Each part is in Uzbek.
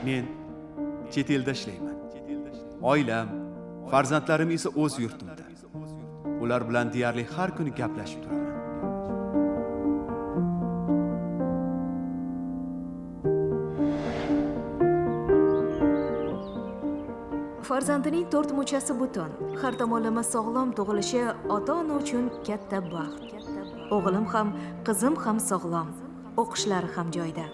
Men chet elda ishlayman. Oilam, farzandlarim esa o'z yurtimda. Ular bilan deyarli har kuni gaplashib turaman. Farzandining 4 muchasi butun, har tomonlama sog'lom tug'ilishi ota-ona uchun katta baxt. O'g'lim ham, qizim ham sog'lom, o'qishlari ham joyida.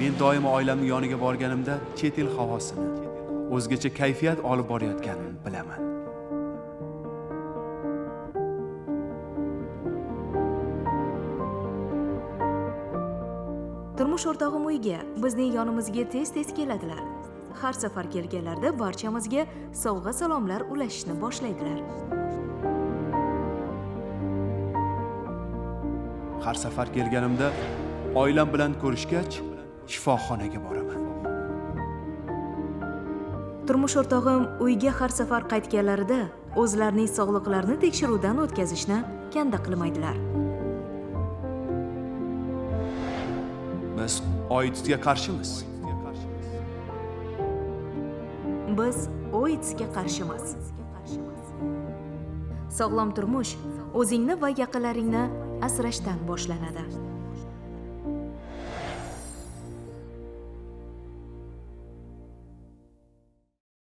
Men doimo oilamning yoniga borganimda chet el havosini, o'zgacha kayfiyat olib borayotganimni bilaman. Turmush o'rtog'im uyga, bizning yonimizga tez-tez keladilar. Har safar kelganlarida barchamizga sovg'a-salomlar ulashishni boshlaydilar. Har safar kelganimda oilam bilan ko'rishgach, shifoxonaga boraman. Turmush o'rtog'im uyga har safar qaytganlarida o'zlarining sog'liqlarini tekshiruvdan o'tkazishni kanda qilmaydilar. Biz OITSga qarshimiz. Biz OITSga qarshimiz. Sog'lom turmush o'zingni va yaqinlaringni asrashdan boshlanadi.